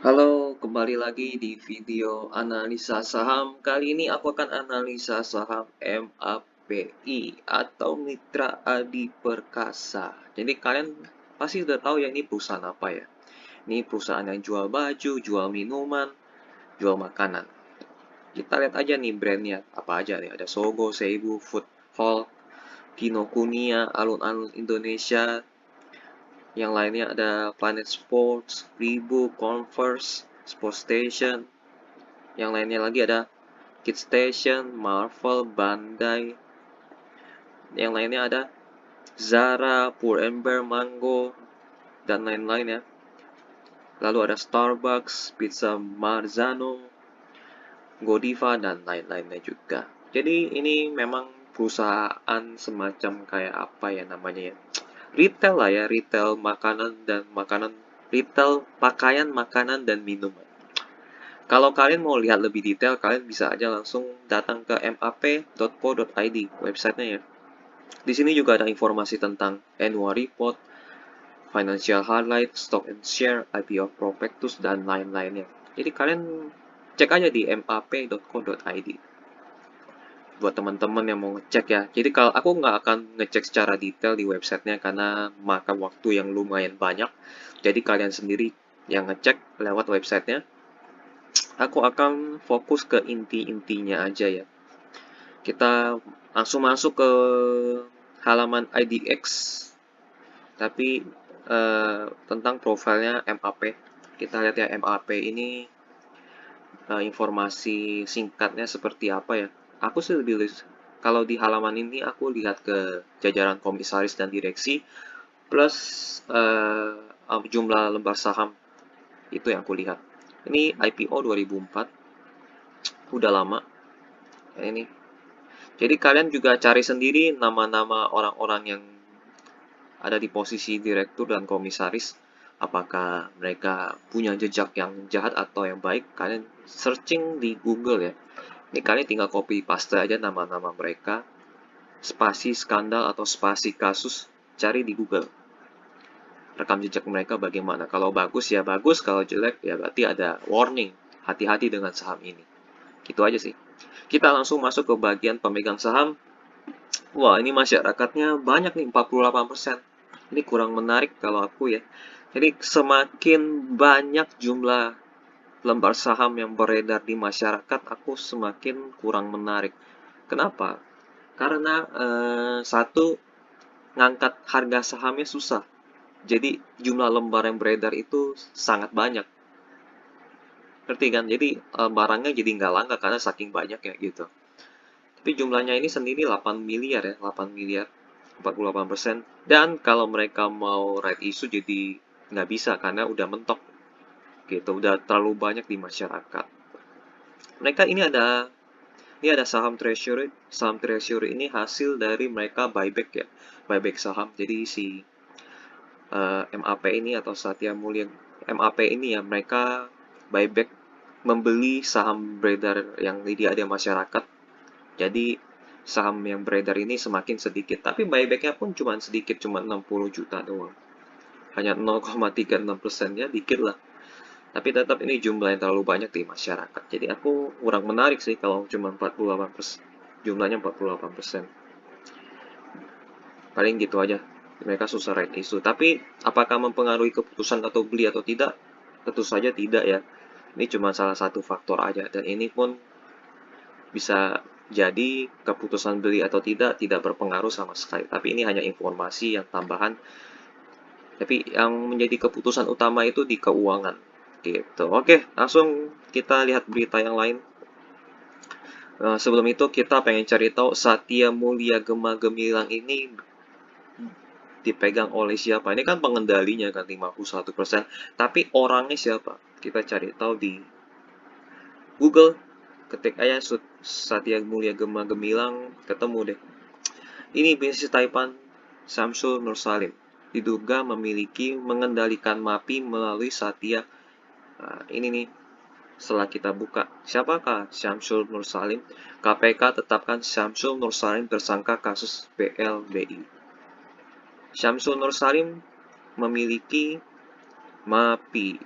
Halo, kembali lagi di video analisa saham. Kali ini aku akan analisa saham MAPI atau Mitra Adi Perkasa. Jadi kalian pasti udah tahu ya ini perusahaan apa ya. Ini perusahaan yang jual baju, jual minuman, jual makanan. Kita lihat aja nih brandnya apa aja nih. Ada Sogo, Seibu, Food Hall, Kinokuniya, Alun-Alun Indonesia. Yang lainnya ada Planet Sports, Reebok, Converse, Sports Station. Yang lainnya lagi ada Kid Station, Marvel, Bandai. Yang lainnya ada Zara, Pull and Bear, Mango, dan lain-lain ya. Lalu ada Starbucks, Pizza Marzano, Godiva, dan lain-lainnya juga. Jadi ini memang perusahaan semacam kayak apa ya namanya ya. Retail lah ya, retail makanan dan makanan, retail pakaian, makanan, dan minuman. Kalau kalian mau lihat lebih detail, kalian bisa aja langsung datang ke map.co.id websitenya ya. Di sini juga ada informasi tentang annual report, financial highlight, stock and share, IPO prospectus, dan lain-lainnya. Jadi kalian cek aja di map.co.id buat teman-teman yang mau ngecek ya. Jadi kalau aku nggak akan ngecek secara detail di websitenya karena makan waktu yang lumayan banyak. Jadi kalian sendiri yang ngecek lewat websitenya. Aku akan fokus ke inti-intinya aja ya. Kita langsung masuk ke halaman IDX, tapi tentang profilnya MAP. Kita lihat ya MAP ini informasi singkatnya seperti apa ya. Aku sih lebih kalau di halaman ini aku lihat ke jajaran komisaris dan direksi plus jumlah lembar saham itu yang aku lihat. Ini IPO 2004, udah lama. Ini jadi kalian juga cari sendiri nama-nama orang-orang yang ada di posisi direktur dan komisaris. Apakah mereka punya jejak yang jahat atau yang baik? Kalian searching di Google ya. Ini kalian tinggal copy paste aja nama-nama mereka, spasi skandal atau spasi kasus, cari di Google. Rekam jejak mereka bagaimana? Kalau bagus ya bagus, kalau jelek ya berarti ada warning. Hati-hati dengan saham ini. Gitu aja sih. Kita langsung masuk ke bagian pemegang saham. Wah, ini masyarakatnya banyak nih, 48%. Ini kurang menarik kalau aku ya. Jadi semakin banyak jumlah lembar saham yang beredar di masyarakat, aku semakin kurang menarik. Kenapa? Karena satu, ngangkat harga sahamnya susah. Jadi jumlah lembar yang beredar itu sangat banyak. Ngerti kan? Jadi barangnya jadi nggak langka karena saking banyak ya gitu. Tapi jumlahnya ini sendiri 8 miliar ya, 8 miliar, 48%. Dan kalau mereka mau right issue jadi nggak bisa karena udah mentok gitu, udah terlalu banyak di masyarakat. Mereka ini ada saham treasury. Saham treasury ini hasil dari mereka buyback ya, buyback saham. Jadi si MAP ini atau Satya Mulia MAP ini ya mereka buyback, membeli saham beredar yang dia ada masyarakat. Jadi saham yang beredar ini semakin sedikit, tapi buybacknya pun cuma sedikit, cuma 60 juta doang. Hanya 0,36%, ya dikit lah. Tapi tetap ini jumlah yang terlalu banyak di masyarakat. Jadi aku kurang menarik sih kalau cuma 48%. Jumlahnya 48%. Paling gitu aja. Mereka susah right issue. Tapi apakah mempengaruhi keputusan atau beli atau tidak? Tentu saja tidak ya. Ini cuma salah satu faktor aja. Dan ini pun bisa jadi keputusan beli atau tidak berpengaruh sama sekali. Tapi ini hanya informasi yang tambahan. Tapi yang menjadi keputusan utama itu di keuangan. Gitu. Oke, langsung kita lihat berita yang lain. Sebelum itu kita pengen cari tahu Satya Mulia Gema Gemilang ini dipegang oleh siapa? Ini kan pengendalinya kan 51%. Tapi orangnya siapa? Kita cari tahu di Google. Ketik aja Satya Mulia Gema Gemilang, ketemu deh. Ini bisnis Taipan Samsul Nur Salim. Diduga mengendalikan MAPI melalui Satya. Nah, ini nih. Setelah kita buka, siapakah Syamsul Nur Salim? KPK tetapkan Syamsul Nur Salim tersangka kasus BLBI. Syamsul Nur Salim memiliki MAPI.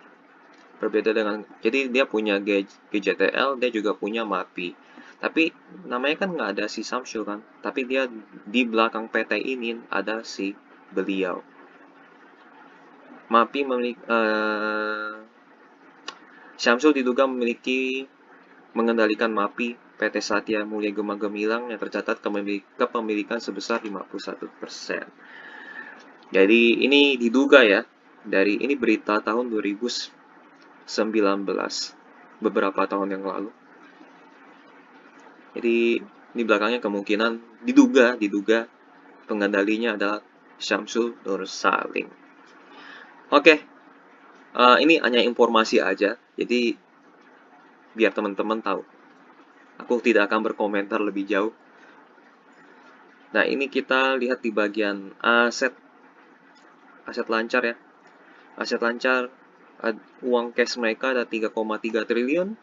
Berbeda dengan, jadi dia punya GJTL, dia juga punya MAPI. Tapi namanya kan nggak ada si Samsul kan. Tapi dia di belakang PT ini ada si beliau. MAPI memiliki Syamsul diduga mengendalikan MAPI PT Satya Mulia Gema Gemilang yang tercatat kepemilikan sebesar 51%. Jadi ini diduga ya, dari ini berita tahun 2019, beberapa tahun yang lalu. Jadi di belakangnya kemungkinan diduga pengendalinya adalah Syamsul Nur Salim. Oke, ini hanya informasi aja, jadi biar teman-teman tahu. Aku tidak akan berkomentar lebih jauh. Nah, ini kita lihat di bagian aset lancar ya. Aset lancar, uang cash mereka ada 3,3 triliun,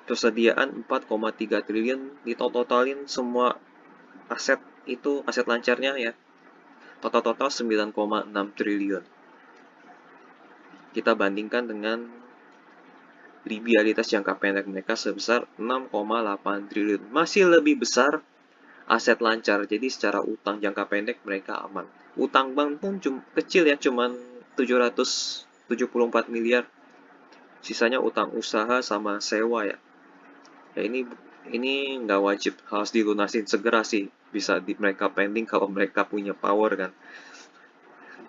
persediaan 4,3 triliun, ditotalin semua aset itu, aset lancarnya ya, total 9,6 triliun. Kita bandingkan dengan liabilitas jangka pendek mereka sebesar 6,8 triliun. Masih lebih besar aset lancar, jadi secara utang jangka pendek mereka aman. Utang bank pun kecil ya, cuman 774 miliar. Sisanya utang usaha sama sewa ya. Ya ini nggak wajib harus dilunasin segera sih. Bisa mereka pending kalau mereka punya power kan.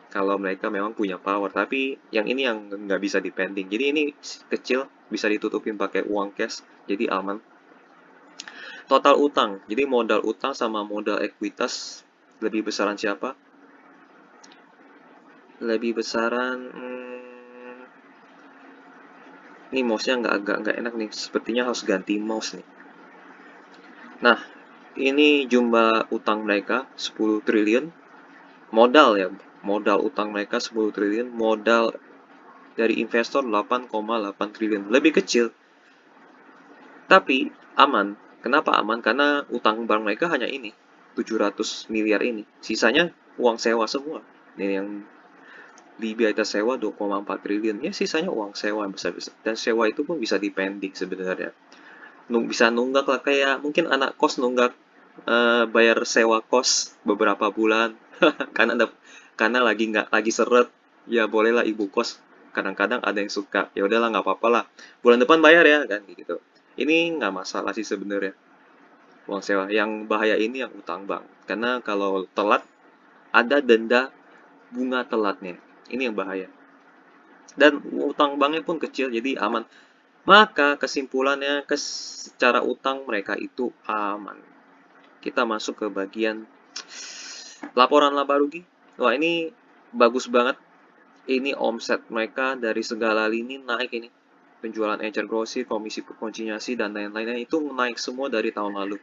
Kalau mereka memang punya power, tapi yang ini yang nggak bisa dipending. Jadi ini kecil, bisa ditutupin pakai uang cash, jadi aman. Total utang, jadi modal utang sama modal ekuitas lebih besaran siapa? Lebih besaran, ini mouse-nya nggak enak nih, sepertinya harus ganti mouse nih. Nah, ini jumlah utang mereka 10 triliun, modal ya, modal utang mereka 10 triliun, modal dari investor 8,8 triliun, lebih kecil, tapi aman. Kenapa aman? Karena utang bank mereka hanya ini, 700 miliar ini, sisanya uang sewa semua. Ini yang di biaya sewa 2,4 triliun, ya sisanya uang sewa yang besar-besar. Dan sewa itu pun bisa dipending sebenarnya. Bisa nunggak lah, kayak mungkin anak kos nunggak bayar sewa kos beberapa bulan karena lagi seret, ya bolehlah ibu kos. Kadang-kadang ada yang suka, ya udahlah nggak apa-apa lah, bulan depan bayar ya kan gitu. Ini nggak masalah sih sebenarnya, uang sewa. Yang bahaya ini yang utang bank, karena kalau telat ada denda bunga telatnya, ini yang bahaya. Dan utang banknya pun kecil, jadi aman. Maka kesimpulannya, secara utang mereka itu aman. Kita masuk ke bagian laporan laba rugi. Wah, ini bagus banget. Ini omset mereka dari segala lini naik ini. Penjualan encer grosir, komisi konsinyasi, dan lain-lainnya itu naik semua dari tahun lalu.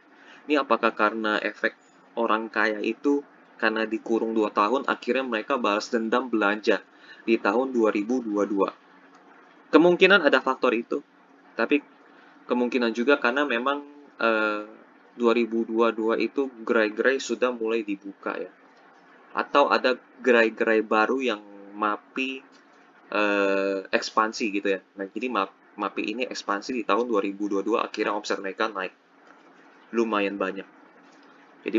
Ini apakah karena efek orang kaya itu, karena dikurung 2 tahun, akhirnya mereka balas dendam belanja di tahun 2022. Kemungkinan ada faktor itu, tapi kemungkinan juga karena memang 2022 itu gerai-gerai sudah mulai dibuka ya. Atau ada gerai-gerai baru yang MAPI ekspansi gitu ya. Nah, jadi MAPI ini ekspansi di tahun 2022, akhirnya omset mereka naik lumayan banyak. Jadi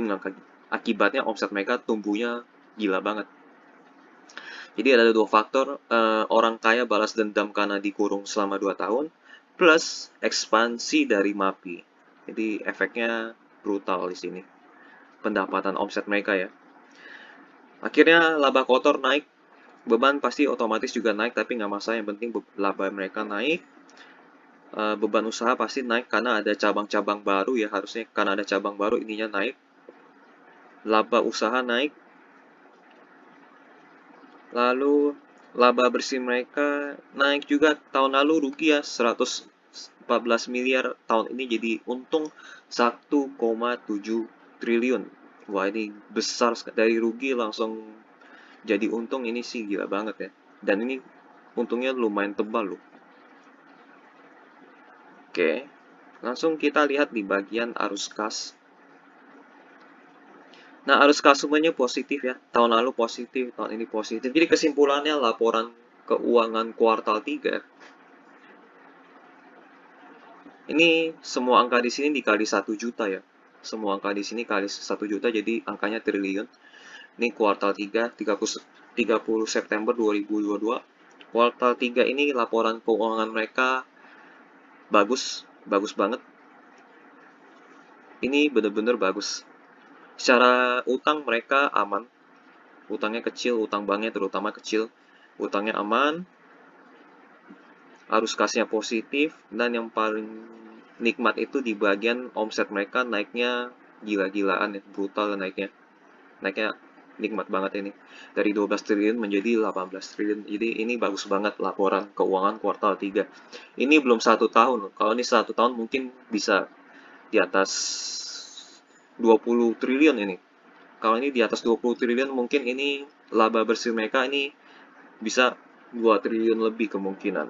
akibatnya omset mereka tumbuhnya gila banget. Jadi ada 2 faktor, orang kaya balas dendam karena dikurung selama 2 tahun, plus ekspansi dari MAPI. Jadi efeknya brutal di sini. Pendapatan omset mereka ya. Akhirnya laba kotor naik, beban pasti otomatis juga naik, tapi nggak masalah, yang penting laba mereka naik. Beban usaha pasti naik karena ada cabang-cabang baru ya, harusnya karena ada cabang baru ininya naik. Laba usaha naik. Lalu laba bersih mereka naik juga, tahun lalu rugi ya 114 miliar, tahun ini jadi untung 1,7 triliun. Wah, ini besar, dari rugi langsung jadi untung, ini sih gila banget ya. Dan ini untungnya lumayan tebal loh. Oke, langsung kita lihat di bagian arus kas. Nah, arus kas semuanya positif ya. Tahun lalu positif, tahun ini positif. Jadi kesimpulannya laporan keuangan kuartal 3 Ini semua angka di sini dikali 1 juta ya. Semua angka di sini kali 1 juta, jadi angkanya triliun. Ini kuartal 3, 30 September 2022. Kuartal 3 ini laporan keuangan mereka bagus, bagus banget. Ini bener-bener bagus. Secara utang mereka aman. Utangnya kecil, utang banknya terutama kecil. Utangnya aman, arus kasnya positif, dan yang paling nikmat itu di bagian omset mereka naiknya gila-gilaan ya, brutal naiknya. Naiknya nikmat banget ini. Dari 12 triliun menjadi 18 triliun. Jadi ini bagus banget laporan keuangan kuartal 3. Ini belum 1 tahun. Kalau ini 1 tahun mungkin bisa di atas 20 triliun ini. Kalau ini di atas 20 triliun mungkin ini laba bersih mereka ini bisa 2 triliun lebih kemungkinan.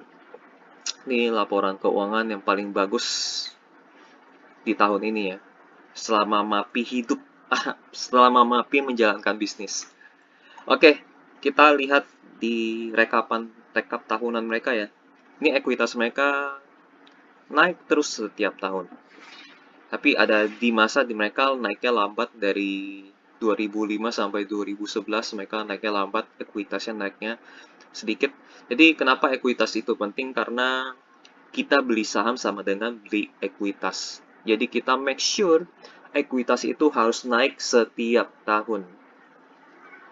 Ini laporan keuangan yang paling bagus di tahun ini ya. Selama MAPI hidup, selama MAPI menjalankan bisnis. Oke, kita lihat di rekap tahunan mereka ya. Ini ekuitas mereka naik terus setiap tahun. Tapi ada di masa di mereka naiknya lambat dari 2005 sampai 2011 mereka naiknya lambat, ekuitasnya naiknya sedikit. Jadi kenapa ekuitas itu penting? Karena kita beli saham sama dengan beli ekuitas. Jadi kita make sure ekuitas itu harus naik setiap tahun.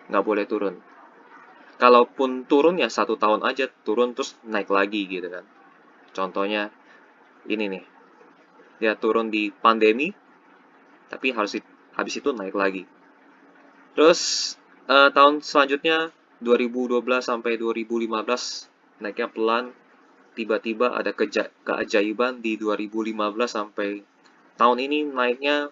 Nggak boleh turun. Kalaupun turun ya 1 tahun aja turun terus naik lagi gitu kan. Contohnya ini nih. Dia turun di pandemi, tapi habis itu naik lagi. Terus tahun selanjutnya 2012 sampai 2015 naiknya pelan, tiba-tiba ada keajaiban di 2015 sampai tahun ini naiknya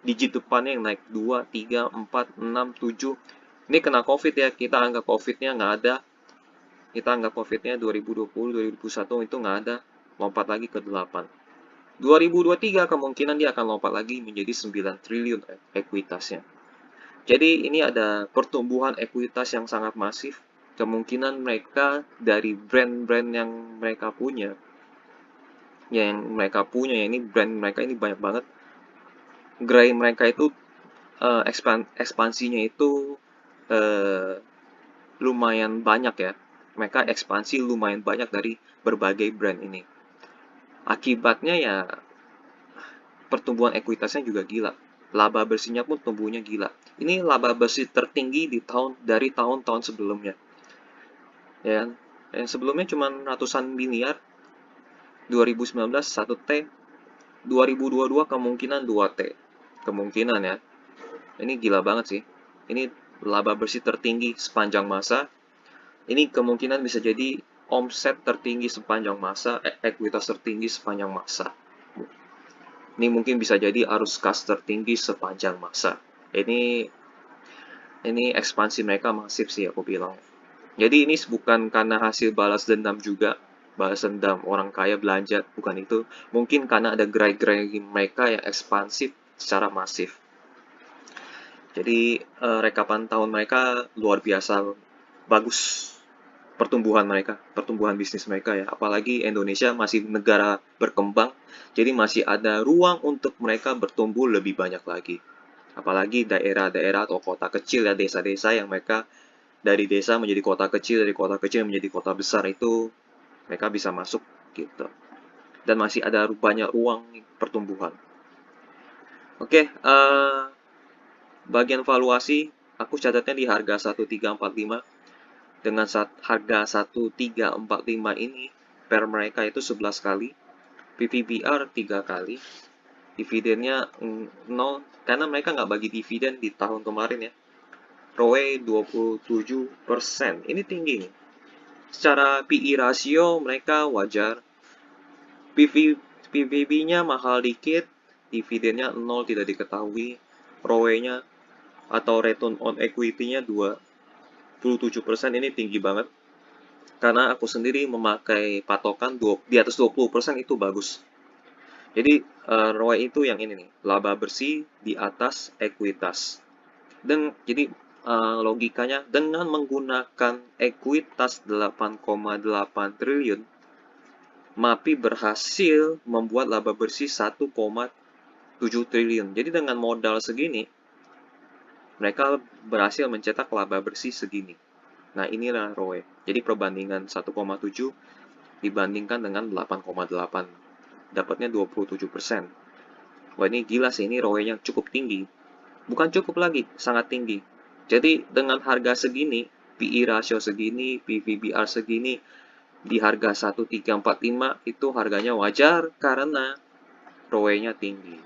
digit depannya yang naik 2, 3, 4, 6, 7. Ini kena COVID ya, kita anggap COVID-nya nggak ada. Kita anggap COVID-nya 2020, 2021 itu nggak ada, lompat lagi ke 8. 2023 kemungkinan dia akan lompat lagi menjadi 9 triliun ekuitasnya. Jadi ini ada pertumbuhan ekuitas yang sangat masif. Kemungkinan mereka dari brand-brand yang mereka punya, ya ini brand mereka ini banyak banget. Gerai mereka itu ekspansinya itu lumayan banyak ya. Mereka ekspansi lumayan banyak dari berbagai brand ini. Akibatnya ya pertumbuhan ekuitasnya juga gila. Laba bersihnya pun tumbuhnya gila. Ini laba bersih tertinggi dari tahun-tahun sebelumnya. Ya kan? Yang sebelumnya cuma ratusan miliar. 2019 1 T, 2022 kemungkinan 2 T. Kemungkinan ya. Ini gila banget sih. Ini laba bersih tertinggi sepanjang masa. Ini kemungkinan bisa jadi omset tertinggi sepanjang masa, ekuitas tertinggi sepanjang masa. Ini mungkin bisa jadi arus kas tertinggi sepanjang masa. Ini ekspansi mereka masif sih aku bilang. Jadi ini bukan karena hasil balas dendam juga, balas dendam orang kaya belanja, bukan itu. Mungkin karena ada gerai-gerai mereka yang ekspansif secara masif. Jadi rekapan tahun mereka luar biasa bagus, pertumbuhan bisnis mereka ya. Apalagi Indonesia masih negara berkembang, jadi masih ada ruang untuk mereka bertumbuh lebih banyak lagi. Apalagi daerah-daerah atau kota kecil ya, desa-desa yang mereka dari desa menjadi kota kecil, dari kota kecil menjadi kota besar itu mereka bisa masuk gitu. Dan masih ada banyak ruang pertumbuhan. Oke, bagian valuasi aku catatnya di harga 1345. Dengan harga 1345 ini per mereka itu 11 kali, PVBR 3 kali, dividennya 0 karena mereka nggak bagi dividen di tahun kemarin ya. ROE 27%, ini tinggi nih. Secara PE rasio mereka wajar, PVB-nya mahal dikit, dividennya 0 tidak diketahui, ROE-nya atau return on equity-nya 27%, ini tinggi banget. Karena aku sendiri memakai patokan di atas 20% itu bagus. Jadi ROE itu yang ini nih, laba bersih di atas ekuitas. Dan jadi logikanya dengan menggunakan ekuitas 8,8 triliun, MAPI berhasil membuat laba bersih 1,7 triliun. Jadi dengan modal segini, mereka berhasil mencetak laba bersih segini. Nah, inilah ROE. Jadi perbandingan 1,7 dibandingkan dengan 8,8. Dapatnya 27%. Wah, ini gila sih, ini ROE-nya cukup tinggi. Bukan cukup lagi, sangat tinggi. Jadi dengan harga segini, PE ratio segini, PVBR segini, di harga 1345 itu harganya wajar karena ROE-nya tinggi.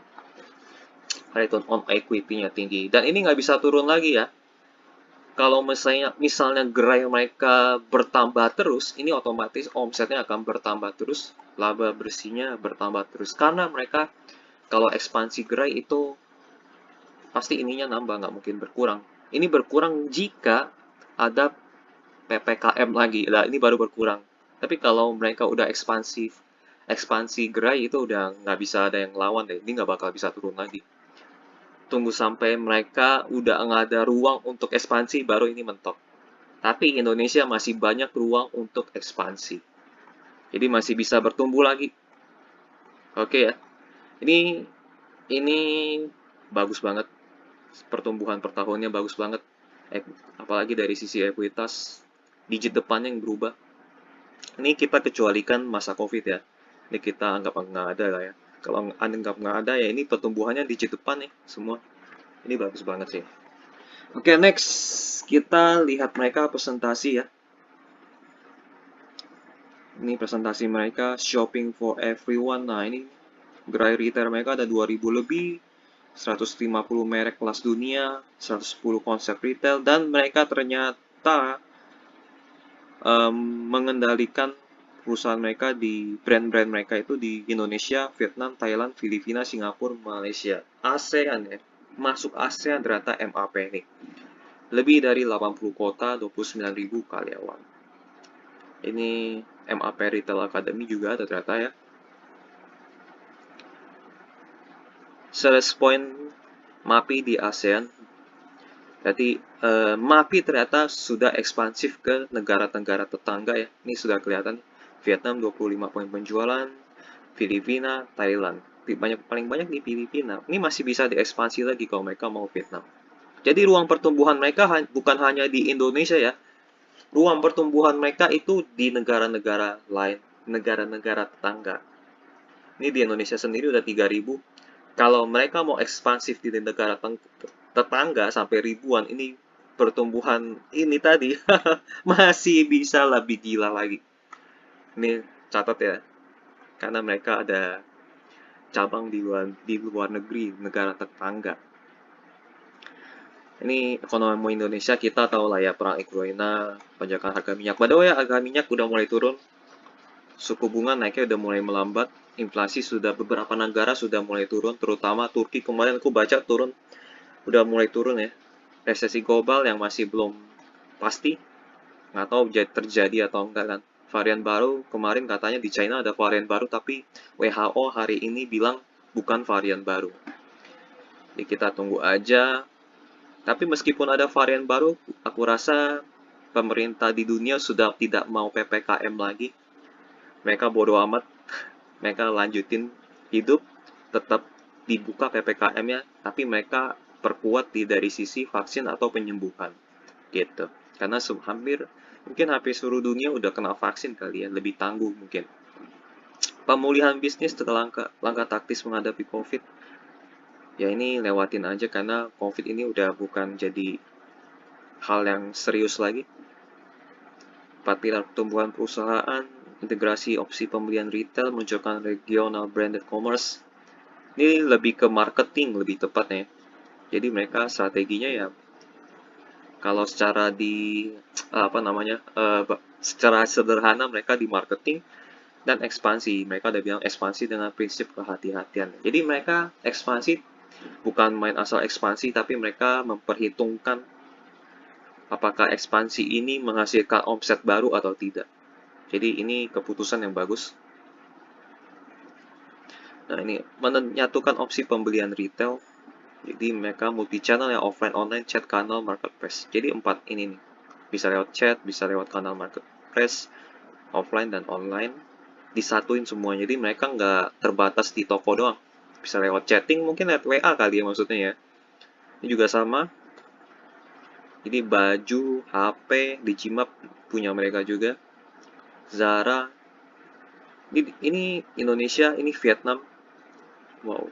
Return on equity-nya tinggi. Dan ini nggak bisa turun lagi ya. Kalau misalnya gerai mereka bertambah terus, ini otomatis omsetnya akan bertambah terus, laba bersihnya bertambah terus. Karena mereka kalau ekspansi gerai itu pasti ininya nambah, nggak mungkin berkurang. Ini berkurang jika ada PPKM lagi. Nah, ini baru berkurang. Tapi kalau mereka udah ekspansi gerai itu udah nggak bisa ada yang lawan deh. Ini nggak bakal bisa turun lagi. Tunggu sampai mereka udah nggak ada ruang untuk ekspansi, baru ini mentok. Tapi Indonesia masih banyak ruang untuk ekspansi. Jadi masih bisa bertumbuh lagi. Oke ya. Ini ini bagus banget. Pertumbuhan per tahunnya bagus banget. Apalagi dari sisi ekuitas, digit depannya yang berubah. Ini kita kecualikan masa COVID ya. Ini kita anggap nggak ada lah ya. Kalau anggap nggak ada ya ini pertumbuhannya digit depan nih semua. Ini bagus banget sih. Oke, next kita lihat mereka presentasi ya. Ini presentasi mereka shopping for everyone. Nah, ini gerai retail mereka ada 2000 lebih, 150 merek kelas dunia, 110 konsep retail, dan mereka ternyata mengendalikan perusahaan mereka di brand-brand mereka itu di Indonesia, Vietnam, Thailand, Filipina, Singapura, Malaysia. ASEAN ya. Masuk ASEAN ternyata MAP ini. Lebih dari 80 kota, 29.000 karyawan. Ini MAP Retail Academy juga ada ternyata ya. Sales point MAPI di ASEAN. Jadi MAPI ternyata sudah ekspansif ke negara-negara tetangga ya. Ini sudah kelihatan. Vietnam 25 poin penjualan, Filipina, Thailand. Paling banyak di Filipina. Ini masih bisa diekspansi lagi kalau mereka mau Vietnam. Jadi ruang pertumbuhan mereka bukan hanya di Indonesia ya. Ruang pertumbuhan mereka itu di negara-negara lain, negara-negara tetangga. Ini di Indonesia sendiri udah 3.000. Kalau mereka mau ekspansif di negara tetangga sampai ribuan, ini pertumbuhan ini tadi masih bisa lebih gila lagi. Ini catat ya, karena mereka ada cabang di luar negeri, negara tetangga. Ini ekonomi Indonesia kita tahu lah ya, perang Ukraina, lonjakan harga minyak. Padahal ya harga minyak udah mulai turun, suku bunga naiknya udah mulai melambat, inflasi sudah beberapa negara sudah mulai turun, terutama Turki kemarin aku baca turun, udah mulai turun ya. Resesi global yang masih belum pasti, nggak tahu terjadi atau enggak kan. Varian baru, kemarin katanya di China ada varian baru, tapi WHO hari ini bilang bukan varian baru. Jadi kita tunggu aja. Tapi meskipun ada varian baru, aku rasa pemerintah di dunia sudah tidak mau PPKM lagi. Mereka bodoh amat, mereka lanjutin hidup, tetap dibuka PPKM-nya, tapi mereka perkuat dari sisi vaksin atau penyembuhan, gitu. Karena mungkin hampir seluruh dunia udah kena vaksin kali ya, lebih tangguh mungkin. Pemulihan bisnis setelah langkah taktis menghadapi COVID, ya ini lewatin aja karena COVID ini udah bukan jadi hal yang serius lagi. 4 pilar pertumbuhan perusahaan, integrasi opsi pembelian retail, menunjukkan regional branded commerce. Ini lebih ke marketing, lebih tepatnya. Jadi mereka strateginya ya, kalau secara secara sederhana mereka di marketing dan ekspansi. Mereka udah bilang ekspansi dengan prinsip kehati-hatian. Jadi mereka ekspansi bukan main asal ekspansi, tapi mereka memperhitungkan apakah ekspansi ini menghasilkan omset baru atau tidak. Jadi ini keputusan yang bagus. Nah, ini menyatukan opsi pembelian retail. Jadi mereka multi-channel ya, offline, online, chat, kanal, marketplace. Jadi 4 ini nih. Bisa lewat chat, bisa lewat kanal marketplace, offline dan online. disatuin semua. Jadi mereka nggak terbatas di toko doang. Bisa lewat chatting, mungkin lewat WA kali ya maksudnya ya. Ini juga sama. Jadi baju, HP, Digimap punya mereka juga. Zara. Ini Indonesia, ini Vietnam. Wow.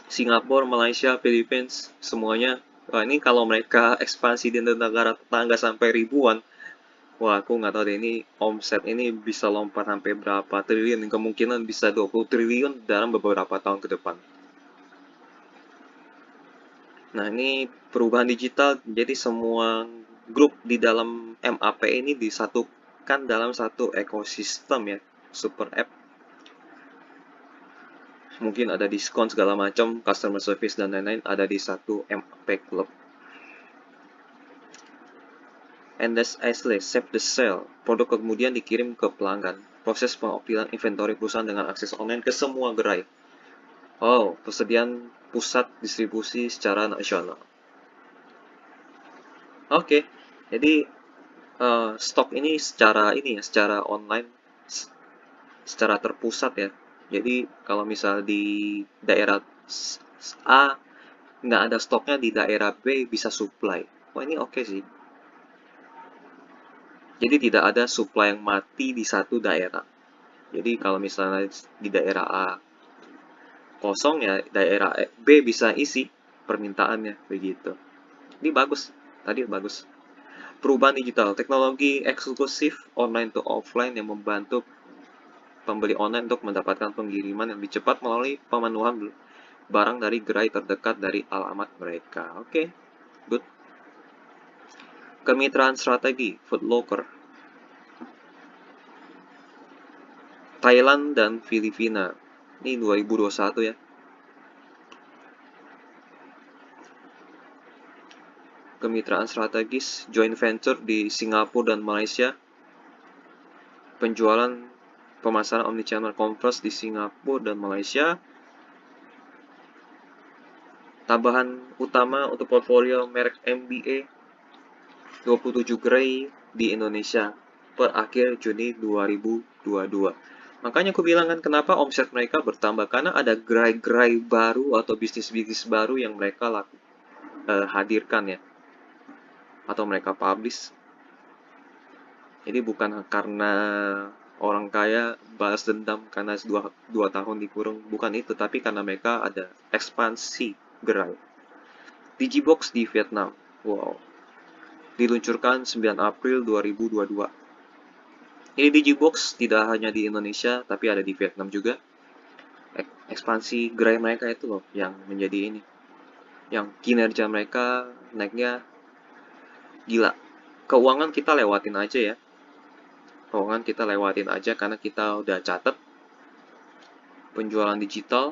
Singapura, Malaysia, Philippines, semuanya. Wah, ini kalau mereka ekspansi di negara tetangga sampai ribuan, wah, aku nggak tahu deh ini omset ini bisa lompat sampai berapa triliun. Kemungkinan bisa 20 triliun dalam beberapa tahun ke depan. Nah, ini perubahan digital, jadi semua grup di dalam MAP ini disatukan dalam satu ekosistem ya, super app. Mungkin ada diskon segala macam, customer service dan lain-lain ada di satu MAP Club. Endless Isle, Save the Sale. Produk kemudian dikirim ke pelanggan. Proses pengoptimalan inventory perusahaan dengan akses online ke semua gerai. Oh, persediaan pusat distribusi secara nasional. Oke, jadi stok ini secara online, secara terpusat ya. Jadi kalau misal di daerah A nggak ada stoknya, di daerah B bisa supply. Wah, ini oke sih. Jadi tidak ada supply yang mati di satu daerah. Jadi kalau misalnya di daerah A kosong ya, daerah B bisa isi permintaannya begitu. Ini bagus, tadi bagus. Perubahan digital, teknologi eksklusif online to offline yang membantu pembeli online untuk mendapatkan pengiriman yang lebih cepat melalui pemenuhan barang dari gerai terdekat dari alamat mereka. Oke, good. Kemitraan strategi, Foodlocker, Thailand dan Filipina. Ini 2021 ya. Kemitraan strategis, joint venture di Singapura dan Malaysia. Penjualan pemasaran omnichannel Converse di Singapura dan Malaysia. Tambahan utama untuk portfolio merek MBA 27 gerai di Indonesia per akhir Juni 2022. Makanya aku bilang kan kenapa omset mereka bertambah, karena ada gerai-gerai baru atau bisnis-bisnis baru yang mereka hadirkan ya, atau mereka publish. Jadi bukan karena orang kaya balas dendam karena 2 tahun dikurung, bukan itu, tapi karena mereka ada ekspansi gerai. Digibox di Vietnam, wow, diluncurkan 9 April 2022. Ini Digibox tidak hanya di Indonesia, tapi ada di Vietnam juga. Ekspansi gerai mereka itu loh yang menjadi ini, yang kinerja mereka naiknya gila. Keuangan kita lewatin aja ya. Keuangan kita lewatin aja karena kita udah catat penjualan digital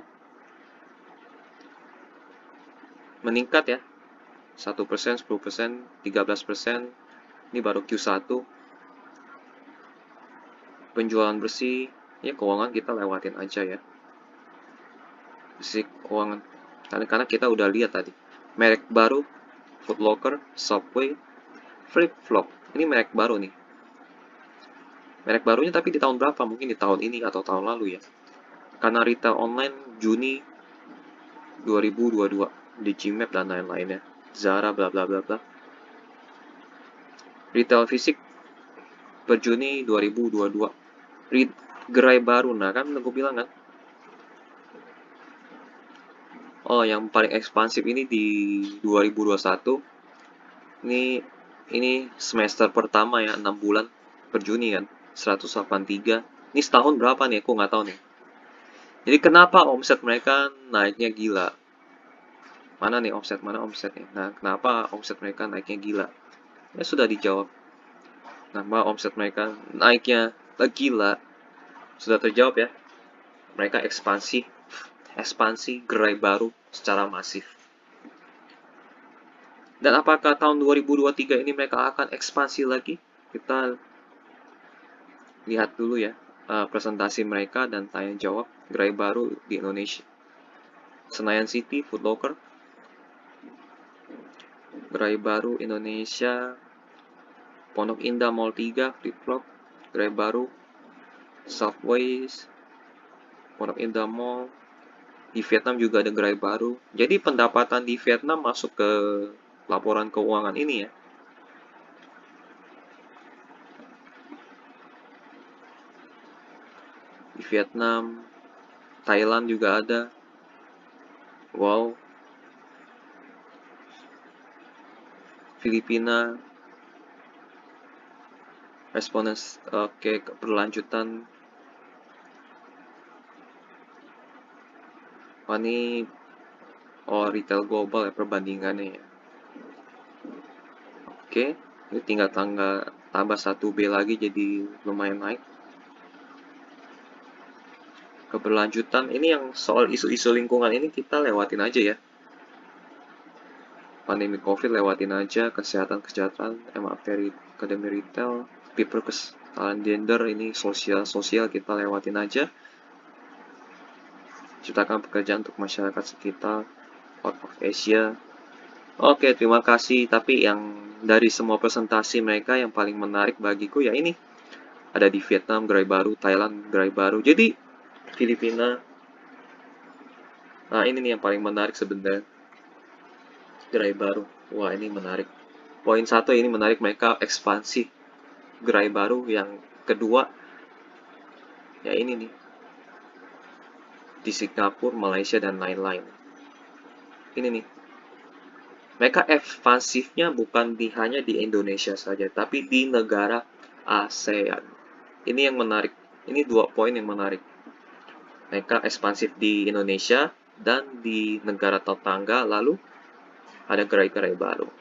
meningkat ya. 1%, 10%, 13%. Ini baru Q1. Penjualan bersih, ya keuangan kita lewatin aja ya. Bersih keuangan. Karena kita udah lihat tadi. Merek baru, Foodlocker, Subway, Flip-Flop. Ini merek baru nih. Merek barunya tapi di tahun berapa? Mungkin di tahun ini atau tahun lalu ya. Karena retail online Juni 2022. Di Gmap dan lain-lainnya. Zara, bla bla bla bla. Retail fisik per Juni 2022. Gerai baru, nah kan aku bilang kan. Oh, yang paling ekspansif ini di 2021. Ini semester pertama ya, 6 bulan per Juni kan. 183. Ini setahun berapa nih? Aku nggak tahu nih. Jadi kenapa omset mereka naiknya gila? Mana nih omset? Mana omsetnya? Nah, kenapa omset mereka naiknya gila? Ya sudah dijawab. Kenapa omset mereka naiknya gila? Sudah terjawab ya. Mereka ekspansi gerai baru secara masif. Dan apakah tahun 2023 ini mereka akan ekspansi lagi? Kita lihat dulu ya presentasi mereka dan tanya jawab gerai baru di Indonesia. Senayan City, Foodlocker. Gerai baru Indonesia, Pondok Indah Mall 3, Flip-Flop, gerai baru. Subways, Pondok Indah Mall. Di Vietnam juga ada gerai baru. Jadi pendapatan di Vietnam masuk ke laporan keuangan ini ya. Di Vietnam, Thailand juga ada. Wow. Filipina, responden, oke, keberlanjutan. Oh, ini retail global ya perbandingannya ya. Oke, ini tinggal tambah 1B lagi jadi lumayan naik. Keberlanjutan, ini yang soal isu-isu lingkungan ini kita lewatin aja ya. Pandemi COVID lewatin aja, kesehatan kesejahteraan, MAP Akademi Retail, people kesalahan gender, ini sosial kita lewatin aja. Ciptakan pekerjaan untuk masyarakat sekitar, out of Asia. Oke, terima kasih. Tapi yang dari semua presentasi mereka yang paling menarik bagiku ya ini. Ada di Vietnam, gerai baru, Thailand, gerai baru. Jadi, Filipina. Nah, ini nih yang paling menarik sebenarnya. Gerai baru. Wah, ini menarik. Poin satu ini menarik, mereka ekspansi gerai baru. Yang kedua, ya ini nih. Di Singapura, Malaysia, dan lain-lain. Ini nih. Mereka ekspansifnya bukan hanya di Indonesia saja, tapi di negara ASEAN. Ini yang menarik. Ini 2 poin yang menarik. Mereka ekspansif di Indonesia dan di negara tetangga, lalu ada gerai-gerai baru.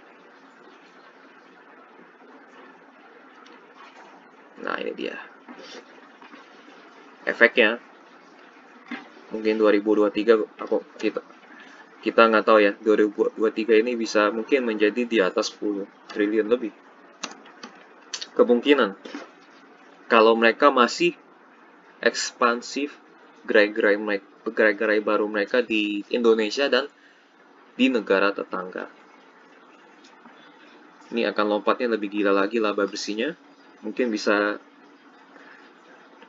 Nah, ini dia. Efeknya, mungkin 2023 kita nggak tahu ya, 2023 ini bisa mungkin menjadi di atas 10 triliun lebih. Kemungkinan. Kalau mereka masih ekspansif gerai-gerai baru mereka di Indonesia dan di negara tetangga. Ini akan lompatnya lebih gila lagi laba bersihnya. Mungkin bisa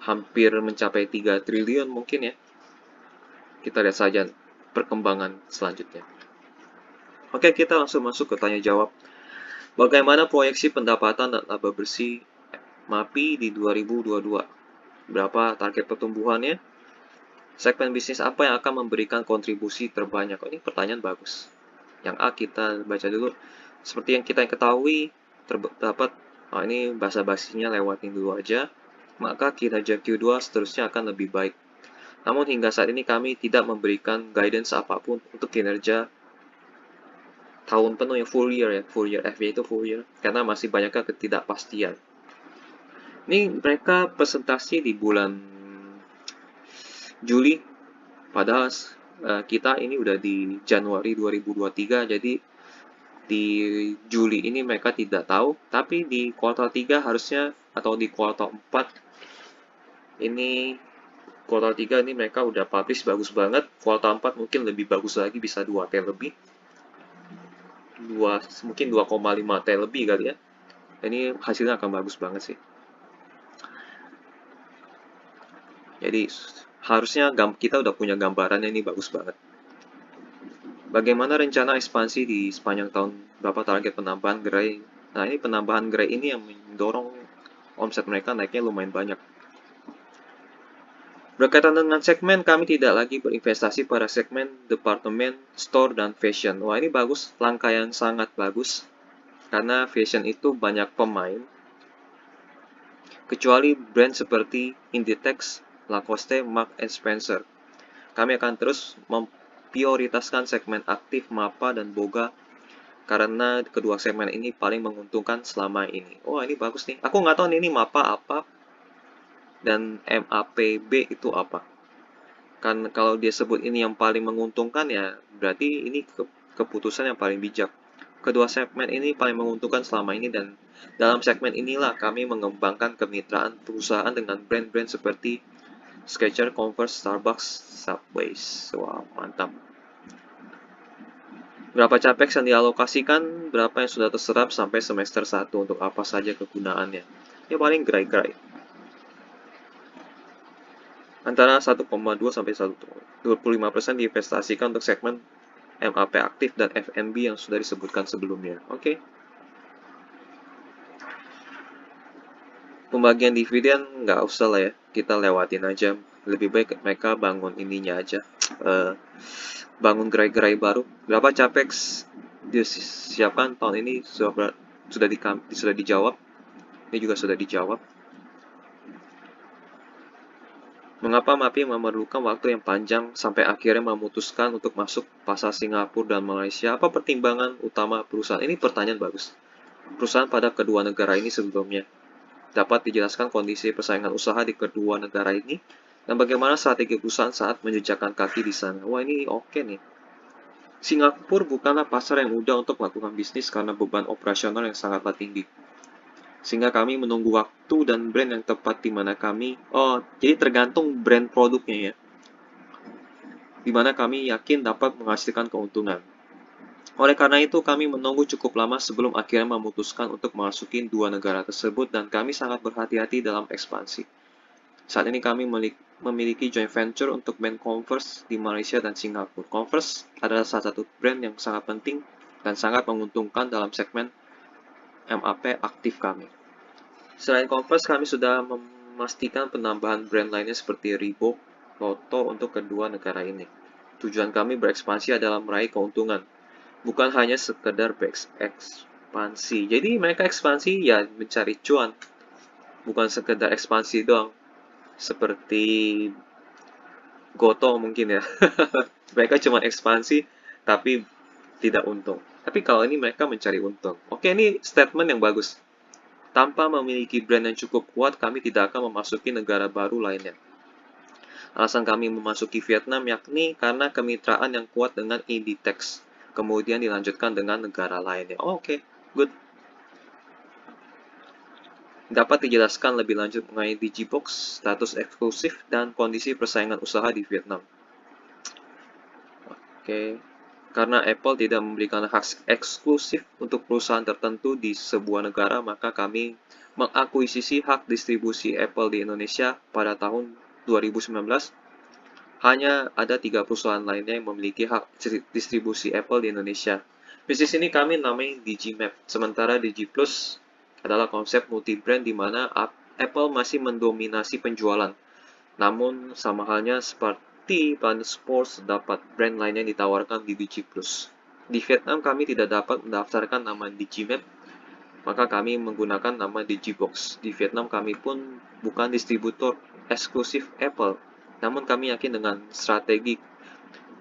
hampir mencapai 3 triliun mungkin ya. Kita lihat saja perkembangan selanjutnya. Oke, kita langsung masuk ke tanya jawab. Bagaimana proyeksi pendapatan dan laba bersih MAPI di 2022? Berapa target pertumbuhannya? Segmen bisnis apa yang akan memberikan kontribusi terbanyak? Oh, ini pertanyaan bagus. Yang A kita baca dulu. Seperti yang kita ketahui, terdapat, ini bahasa basinya lewatin dulu aja. Maka kinerja Q2 seterusnya akan lebih baik. Namun hingga saat ini kami tidak memberikan guidance apapun untuk kinerja tahun penuh yang full year ya, full year, FY itu full year, karena masih banyaknya ketidakpastian. Ini mereka presentasi di bulan Juli, padahal kita ini udah di Januari 2023, jadi di Juli ini mereka tidak tahu, tapi di kuartal 3 harusnya, atau di kuartal 4, ini kuartal 3 ini mereka udah publish bagus banget, kuartal 4 mungkin lebih bagus lagi, bisa 2T lebih, mungkin 2,5T lebih kali ya. Ini hasilnya akan bagus banget sih. Jadi harusnya kita udah punya gambarannya, ini bagus banget. Bagaimana rencana ekspansi di sepanjang tahun? Berapa target penambahan gerai? Nah, ini penambahan gerai ini yang mendorong omset mereka naiknya lumayan banyak. Berkaitan dengan segmen, kami tidak lagi berinvestasi pada segmen departemen, store, dan fashion. Wah, ini bagus, langkah yang sangat bagus. Karena fashion itu banyak pemain. Kecuali brand seperti Inditex, Lacoste, Marks & Spencer. Kami akan terus memprioritaskan segmen aktif, MAPA, dan Boga. Karena kedua segmen ini paling menguntungkan selama ini. Wah, ini bagus nih. Aku nggak tahu nih, ini MAPA apa dan MAPB itu apa. Kan kalau dia sebut ini yang paling menguntungkan ya berarti ini keputusan yang paling bijak. Kedua segmen ini paling menguntungkan selama ini, dan dalam segmen inilah kami mengembangkan kemitraan perusahaan dengan brand-brand seperti Skechers, Converse, Starbucks, Subways. Wah, mantap. Berapa capex yang dialokasikan, berapa yang sudah terserap sampai semester 1, untuk apa saja kegunaannya. Ya paling gerai-gerai. Antara 1,2 sampai 25% diinvestasikan untuk segmen MAP aktif dan FNB yang sudah disebutkan sebelumnya. Oke. Pembagian dividen nggak usah lah ya, kita lewatin aja. Lebih baik mereka bangun ininya aja. Bangun gerai-gerai baru. Berapa capex disiapkan tahun ini sudah dijawab. Ini juga sudah dijawab. Mengapa MAPI memerlukan waktu yang panjang sampai akhirnya memutuskan untuk masuk pasar Singapura dan Malaysia? Apa pertimbangan utama perusahaan? Ini pertanyaan bagus. Perusahaan pada kedua negara ini sebelumnya. Dapat dijelaskan kondisi persaingan usaha di kedua negara ini dan bagaimana strategi perusahaan saat menjejakkan kaki di sana. Wah, ini oke nih. Singapura bukanlah pasar yang mudah untuk melakukan bisnis karena beban operasional yang sangatlah tinggi. Sehingga kami menunggu waktu dan brand yang tepat di mana kami, jadi tergantung brand produknya ya, di mana kami yakin dapat menghasilkan keuntungan. Oleh karena itu, kami menunggu cukup lama sebelum akhirnya memutuskan untuk memasuki dua negara tersebut dan kami sangat berhati-hati dalam ekspansi. Saat ini kami memiliki joint venture untuk brand Converse di Malaysia dan Singapura. Converse adalah salah satu brand yang sangat penting dan sangat menguntungkan dalam segmen MAP aktif kami. Selain Converse, kami sudah memastikan penambahan brand lainnya seperti Reebok, Lotto untuk kedua negara ini. Tujuan kami berekspansi adalah meraih keuntungan, bukan hanya sekedar berekspansi. Jadi mereka ekspansi ya mencari cuan, bukan sekedar ekspansi doang. Seperti Goto mungkin ya. Mereka cuma ekspansi tapi tidak untung. Tapi kalau ini mereka mencari untung. Oke, ini statement yang bagus. Tanpa memiliki brand yang cukup kuat, kami tidak akan memasuki negara baru lainnya. Alasan kami memasuki Vietnam yakni karena kemitraan yang kuat dengan Inditex. Kemudian dilanjutkan dengan negara lainnya. Oke, good. Dapat dijelaskan lebih lanjut mengenai Digibox, status eksklusif, dan kondisi persaingan usaha di Vietnam. Oke, karena Apple tidak memberikan hak eksklusif untuk perusahaan tertentu di sebuah negara, maka kami mengakuisisi hak distribusi Apple di Indonesia pada tahun 2019. Hanya ada 3 perusahaan lainnya yang memiliki hak distribusi Apple di Indonesia. Bisnis ini kami namai Digimap, sementara DigiPlus adalah konsep multi-brand di mana Apple masih mendominasi penjualan. Namun, sama halnya seperti Planet Sports, dapat brand lainnya ditawarkan di DigiPlus. Di Vietnam, kami tidak dapat mendaftarkan nama Digimap, maka kami menggunakan nama Digibox. Di Vietnam, kami pun bukan distributor eksklusif Apple, namun kami yakin dengan strategi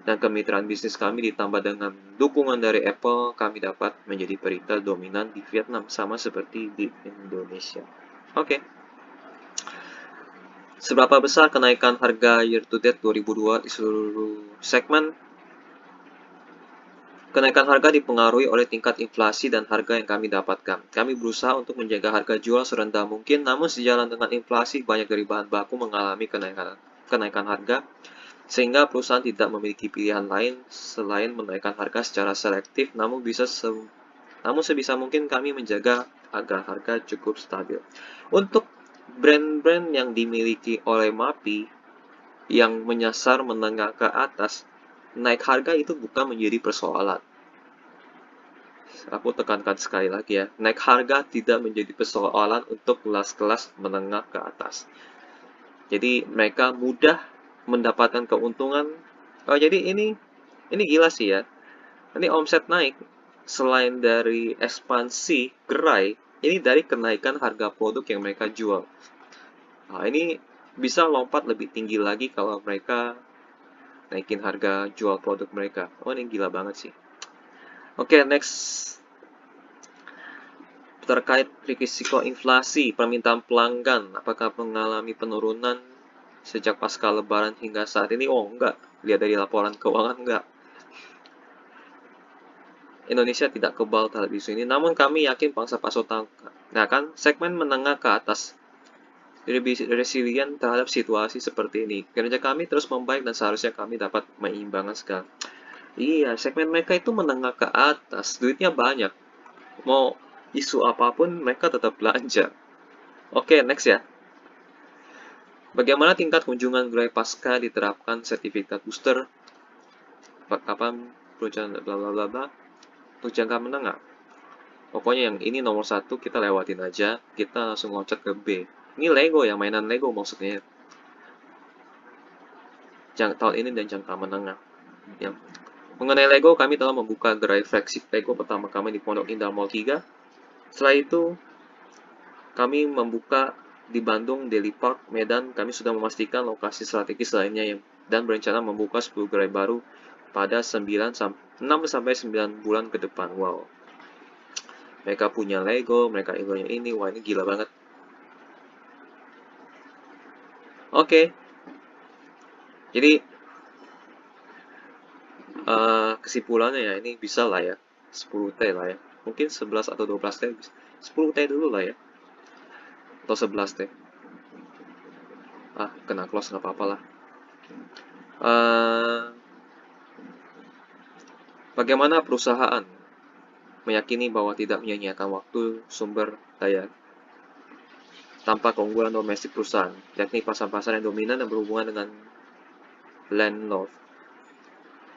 dan kemitraan bisnis kami ditambah dengan dukungan dari Apple, kami dapat menjadi retail dominan di Vietnam, sama seperti di Indonesia. Oke. Seberapa besar kenaikan harga year to date 2002 di seluruh segmen? Kenaikan harga dipengaruhi oleh tingkat inflasi dan harga yang kami dapatkan. Kami berusaha untuk menjaga harga jual serendah mungkin, namun sejalan dengan inflasi, banyak dari bahan baku mengalami kenaikan harga, sehingga perusahaan tidak memiliki pilihan lain selain menaikkan harga secara selektif, namun sebisa mungkin kami menjaga agar harga cukup stabil. Untuk brand-brand yang dimiliki oleh MAPI yang menyasar menengah ke atas, naik harga itu bukan menjadi persoalan. Aku tekankan sekali lagi ya, naik harga tidak menjadi persoalan untuk kelas-kelas menengah ke atas. Jadi mereka mudah mendapatkan keuntungan. Jadi ini gila sih ya. Ini omset naik selain dari ekspansi gerai, ini dari kenaikan harga produk yang mereka jual. Nah, ini bisa lompat lebih tinggi lagi kalau mereka naikin harga jual produk mereka. Ini gila banget sih. Oke, next. Terkait risiko inflasi, permintaan pelanggan, apakah mengalami penurunan sejak pasca lebaran hingga saat ini? Enggak. Lihat dari laporan keuangan, enggak. Indonesia tidak kebal terhadap isu ini, namun kami yakin pangsa pasok segmen menengah ke atas lebih resilient terhadap situasi seperti ini. Kinerja kami terus membaik dan seharusnya kami dapat menyeimbangkan segala. Iya, segmen mereka itu menengah ke atas, duitnya banyak. Mau isu apapun mereka tetap belanja. Oke, next ya. Bagaimana tingkat kunjungan gerai pasca diterapkan sertifikat booster? Kapan perusahaan bla bla bla bla untuk jangka menengah? Pokoknya yang ini nomor satu kita lewatin aja, kita langsung loncat ke B. Ini Lego yang mainan Lego maksudnya. Tahun ini dan jangka menengah. Ya. Mengenai Lego, kami telah membuka gerai flagship Lego pertama kami di Pondok Indah Mall 3. Setelah itu, kami membuka di Bandung, Deli Park, Medan. Kami sudah memastikan lokasi strategis lainnya dan berencana membuka 10 gerai baru pada 6-9 bulan ke depan. Wow. Mereka punya Lego, mereka punya ini. Wah, ini gila banget. Oke. Jadi, kesimpulannya ya, ini bisa lah ya. 10T lah ya. Mungkin 11 atau 12T. 10T dulu lah ya. Atau 11T. Kena close nggak apa-apa lah. Bagaimana perusahaan meyakini bahwa tidak menyia-nyiakan waktu sumber daya tanpa keunggulan domestik perusahaan, yakni pasar-pasar yang dominan dan berhubungan dengan landlord.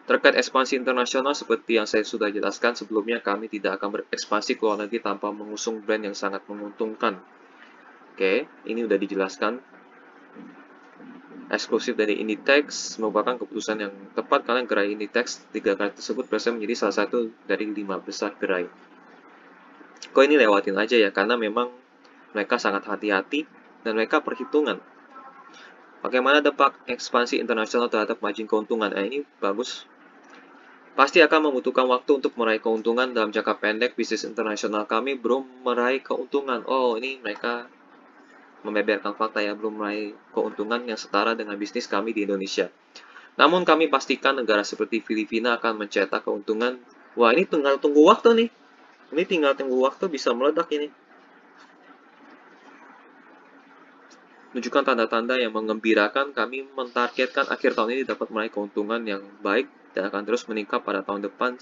Terkait ekspansi internasional, seperti yang saya sudah jelaskan sebelumnya, kami tidak akan berekspansi ke luar negeri tanpa mengusung brand yang sangat menguntungkan. Oke, ini udah dijelaskan. Eksklusif dari Inditex merupakan keputusan yang tepat karena gerai Inditex 3 gerai tersebut berhasil menjadi salah satu dari 5 besar gerai. Kok ini lewatin aja ya, karena memang mereka sangat hati-hati dan mereka perhitungan. Bagaimana dampak ekspansi internasional terhadap margin keuntungan? Ini bagus. Pasti akan membutuhkan waktu untuk meraih keuntungan dalam jangka pendek. Bisnis internasional kami belum meraih keuntungan. Oh, ini mereka membeberkan fakta ya, belum meraih keuntungan yang setara dengan bisnis kami di Indonesia. Namun kami pastikan negara seperti Filipina akan mencetak keuntungan. Wah, ini tinggal tunggu waktu nih. Ini tinggal tunggu waktu bisa meledak ini. Menunjukkan tanda-tanda yang mengembirakan, kami mentargetkan akhir tahun ini dapat meraih keuntungan yang baik dan akan terus meningkat pada tahun depan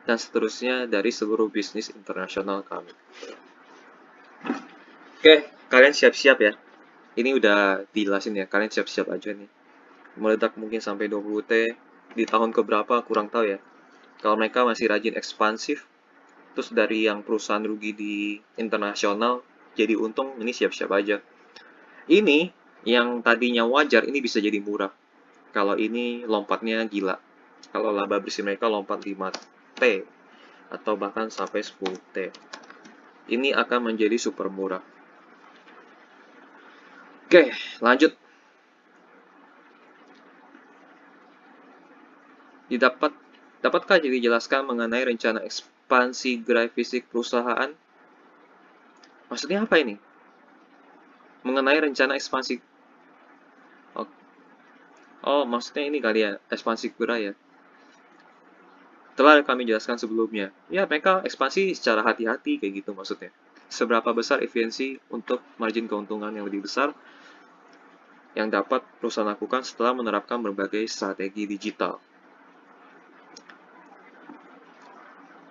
dan seterusnya dari seluruh bisnis internasional kami. Oke, kalian siap-siap ya. Ini udah dijelasin ya, kalian siap-siap aja nih. Meledak mungkin sampai 20T di tahun keberapa kurang tahu ya. Kalau mereka masih rajin ekspansif, terus dari yang perusahaan rugi di internasional jadi untung, ini siap-siap aja. Ini yang tadinya wajar, ini bisa jadi murah. Kalau ini lompatnya gila. Kalau laba bersih mereka lompat 5T atau bahkan sampai 10T. Ini akan menjadi super murah. Oke, lanjut. Dapatkah dijelaskan mengenai rencana ekspansi gerai fisik perusahaan? Maksudnya apa ini? Mengenai rencana ekspansi. Oh, maksudnya ini kali ya, ekspansi gerai ya. Telah kami jelaskan sebelumnya. Ya, mereka ekspansi secara hati-hati kayak gitu maksudnya. Seberapa besar efisiensi untuk margin keuntungan yang lebih besar yang dapat perusahaan lakukan setelah menerapkan berbagai strategi digital.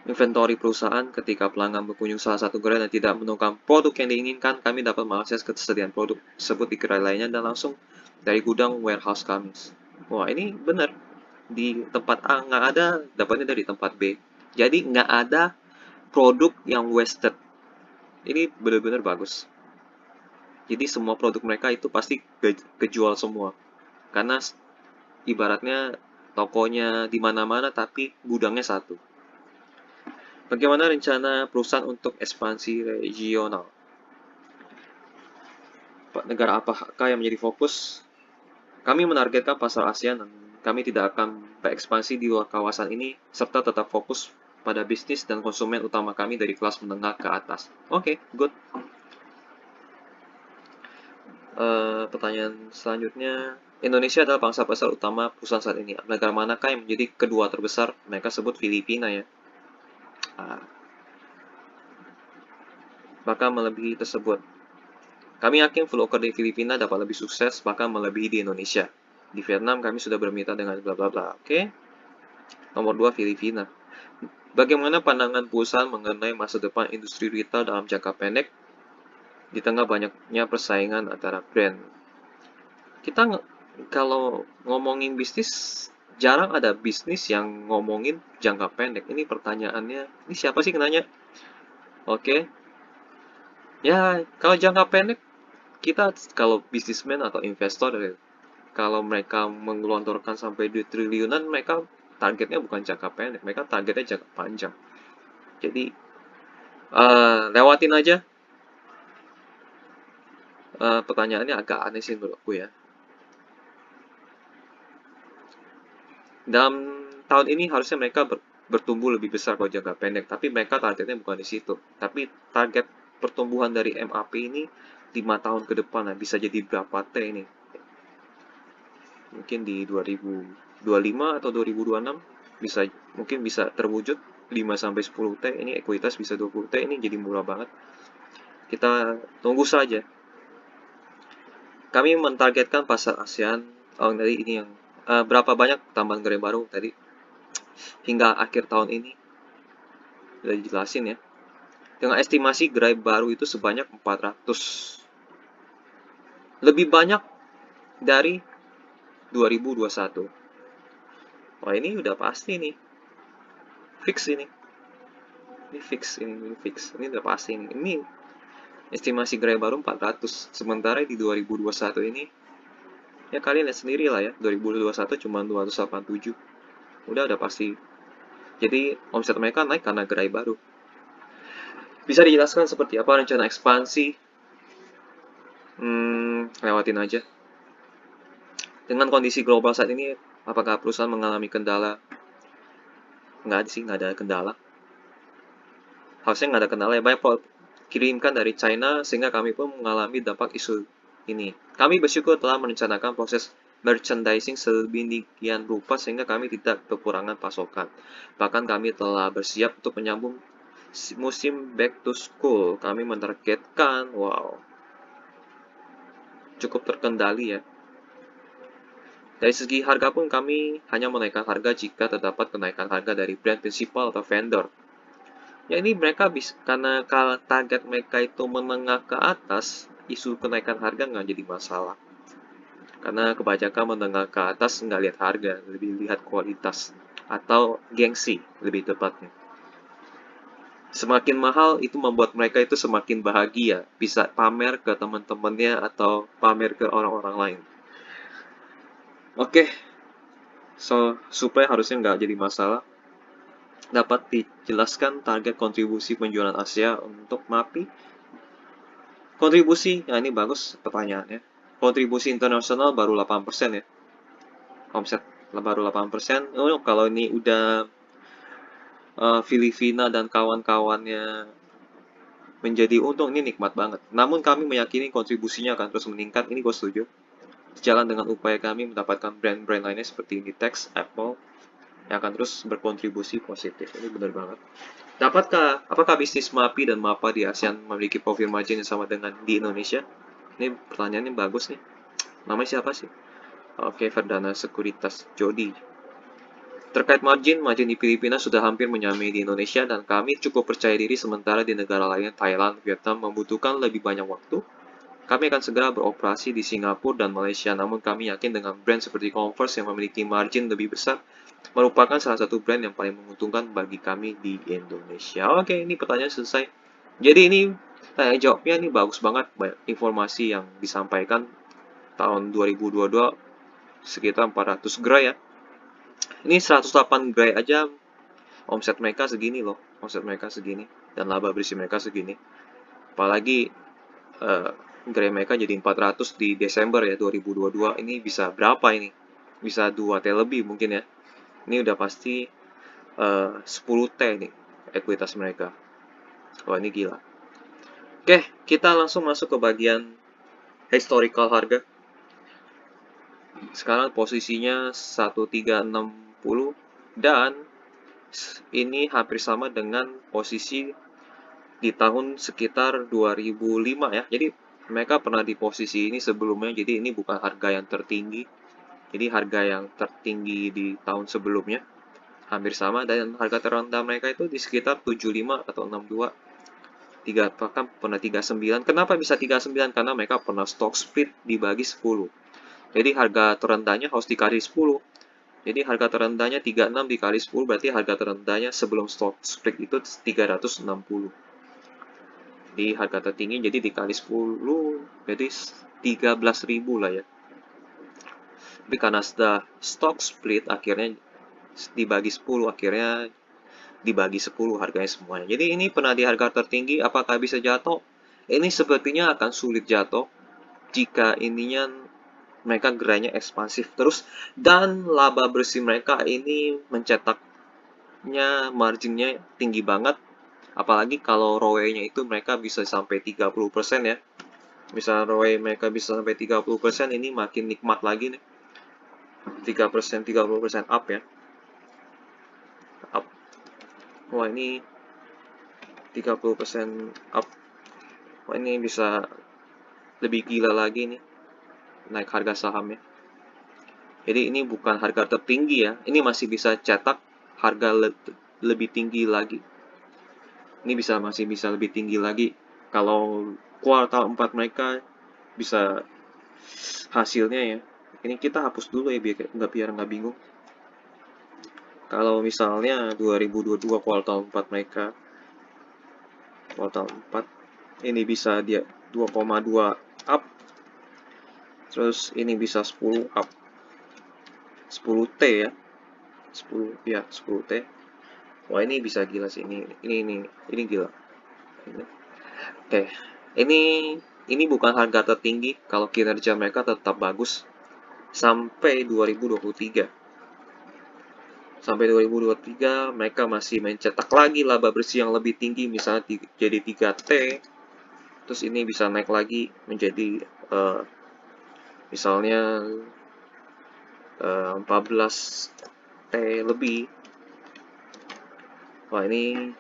Inventory perusahaan ketika pelanggan berkunjung salah satu gerai dan tidak menemukan produk yang diinginkan, kami dapat mengakses ketersediaan produk tersebut di gerai lainnya dan langsung dari gudang warehouse kami. Wah, ini benar. Di tempat A nggak ada, dapatnya dari tempat B. Jadi nggak ada produk yang wasted. Ini benar-benar bagus. Jadi semua produk mereka itu pasti kejual semua. Karena ibaratnya tokonya di mana-mana tapi gudangnya satu. Bagaimana rencana perusahaan untuk ekspansi regional? Negara apakah yang menjadi fokus? Kami menargetkan pasar ASEAN dan kami tidak akan berekspansi di luar kawasan ini serta tetap fokus pada bisnis dan konsumen utama kami dari kelas menengah ke atas. Oke, good. Pertanyaan selanjutnya, Indonesia adalah pangsa pasar utama perusahaan saat ini. Negara manakah yang menjadi kedua terbesar? Mereka sebut Filipina ya. Bahkan melebihi tersebut. Kami yakin Full di Filipina dapat lebih sukses, bahkan melebihi di Indonesia. Di Vietnam kami sudah bermitra dengan bla bla bla. Oke. Nomor 2 Filipina. Bagaimana pandangan perusahaan mengenai masa depan industri retail dalam jangka pendek di tengah banyaknya persaingan antara brand? kita kalau ngomongin bisnis, jarang ada bisnis yang ngomongin jangka pendek. Ini pertanyaannya, ini siapa sih yang nanya? Oke, ya kalau jangka pendek, kita kalau bisnismen atau investor, kalau mereka menggelontorkan sampai duit triliunan, mereka targetnya bukan jangka pendek, mereka targetnya jangka panjang. Jadi, lewatin aja. Pertanyaannya agak aneh sih menurutku ya. Dalam tahun ini harusnya mereka bertumbuh lebih besar kalau jangka pendek, tapi mereka targetnya bukan di situ. Tapi target pertumbuhan dari MAP ini 5 tahun ke depan lah, bisa jadi berapa T ini? Mungkin di 2025 atau 2026 bisa, mungkin bisa terwujud 5 sampai 10 T, ini ekuitas bisa 20 T, ini jadi murah banget. Kita tunggu saja. Kami mentargetkan pasar ASEAN, tadi ini yang berapa banyak tambahan gerai baru tadi hingga akhir tahun ini sudah dijelasin ya. Dengan estimasi gerai baru itu sebanyak 400. Lebih banyak dari 2021. Wah, ini udah pasti nih. Fix ini. Ini fix, ini fix. Ini udah pasti nih. Ini estimasi gerai baru 400. Sementara di 2021 ini, ya kalian lihat sendiri lah ya. 2021 cuma 287. Udah pasti. Jadi omset mereka naik karena gerai baru. Bisa dijelaskan seperti apa rencana ekspansi? Lewatin aja. Dengan kondisi global saat ini, apakah perusahaan mengalami kendala? Nggak ada sih, nggak ada kendala. Harusnya nggak ada kendala ya. Banyak kirimkan dari China, sehingga kami pun mengalami dampak isu ini. Kami bersyukur telah merencanakan proses merchandising sedemikian rupa sehingga kami tidak kekurangan pasokan. Bahkan kami telah bersiap untuk menyambung musim back to school. Kami menargetkan, wow, cukup terkendali ya. Dari segi harga pun kami hanya menaikkan harga jika terdapat kenaikan harga dari brand prinsipal atau vendor. Ya ini mereka bisa, karena kalau target mereka itu menengah ke atas, isu kenaikan harga nggak jadi masalah. Karena kebanyakan menengah ke atas nggak lihat harga, lebih lihat kualitas. Atau gengsi, lebih tepatnya. Semakin mahal itu membuat mereka itu semakin bahagia, bisa pamer ke teman-temannya atau pamer ke orang-orang lain. Oke, supaya harusnya nggak jadi masalah. Dapat dijelaskan target kontribusi penjualan Asia untuk MAPI? Kontribusi, nah ini bagus pertanyaannya. Kontribusi internasional baru 8% ya. Omset baru 8%. Oh, kalau ini udah Filipina dan kawan-kawannya menjadi untung, ini nikmat banget. Namun kami meyakini kontribusinya akan terus meningkat, ini gue setuju. Sejalan dengan upaya kami mendapatkan brand-brand lainnya seperti Inditex, Apple, yang akan terus berkontribusi positif. Ini benar banget. Apakah bisnis MAPI dan MAPA di ASEAN memiliki profil margin yang sama dengan di Indonesia? Ini pertanyaannya bagus nih. Namanya siapa sih? Oke, Verdana Sekuritas Jody. Terkait margin di Filipina sudah hampir menyamai di Indonesia dan kami cukup percaya diri sementara di negara lain Thailand, Vietnam membutuhkan lebih banyak waktu. Kami akan segera beroperasi di Singapura dan Malaysia, namun kami yakin dengan brand seperti Converse yang memiliki margin lebih besar merupakan salah satu brand yang paling menguntungkan bagi kami di Indonesia. Oke, ini pertanyaan selesai. Jadi ini jawabnya ini bagus banget, banyak informasi yang disampaikan. Tahun 2022 sekitar 400 gerai ya. Ini 108 gerai aja omset mereka segini loh, omset mereka segini dan laba bersih mereka segini. Apalagi gerai mereka jadi 400 di Desember ya 2022. Ini bisa berapa ini? Bisa 2 T lebih mungkin ya. Ini udah pasti 10 T nih ekuitas mereka. Wah, ini gila. Oke, kita langsung masuk ke bagian historical harga. Sekarang posisinya 1360 dan ini hampir sama dengan posisi di tahun sekitar 2005 ya. Jadi mereka pernah di posisi ini sebelumnya, jadi ini bukan harga yang tertinggi. Jadi harga yang tertinggi di tahun sebelumnya hampir sama, dan harga terendah mereka itu di sekitar 75 atau 62. Bahkan pernah 39. Kenapa bisa 39? Karena mereka pernah stock split dibagi 10. Jadi harga terendahnya harus dikali 10. Jadi harga terendahnya 36 dikali 10 berarti harga terendahnya sebelum stock split itu 360. Di harga tertinggi jadi dikali 10 jadi 13.000 lah ya. Tapi karena sudah stock split akhirnya dibagi 10 akhirnya dibagi 10 harganya semuanya. Jadi ini pernah di harga tertinggi apakah bisa jatuh? Ini sepertinya akan sulit jatuh jika ininya mereka gerainya ekspansif terus dan laba bersih mereka ini mencetaknya marginnya tinggi banget. Apalagi kalau ROE-nya itu mereka bisa sampai 30% ya. Misal ROE mereka bisa sampai 30%, ini makin nikmat lagi nih. 30% up ya. Up. Wah, ini 30% up. Wah, ini bisa lebih gila lagi nih naik harga sahamnya. Jadi ini bukan harga tertinggi ya. Ini masih bisa cetak harga lebih tinggi lagi. Ini masih bisa lebih tinggi lagi. Kalau kuartal 4 mereka bisa hasilnya ya. Ini kita hapus dulu ya biar nggak bingung. Kalau misalnya 2022 kuartal 4 mereka kuartal 4 ini bisa dia 2,2 up. Terus ini bisa 10 up. 10T ya. 10T. Wah, ini bisa gila sih ini gila. Oke. Ini bukan harga tertinggi kalau kinerja mereka tetap bagus sampai 2023. Sampai 2023 mereka masih mencetak lagi laba bersih yang lebih tinggi misalnya jadi 3T. Terus ini bisa naik lagi menjadi misalnya 14T lebih. Wah, ini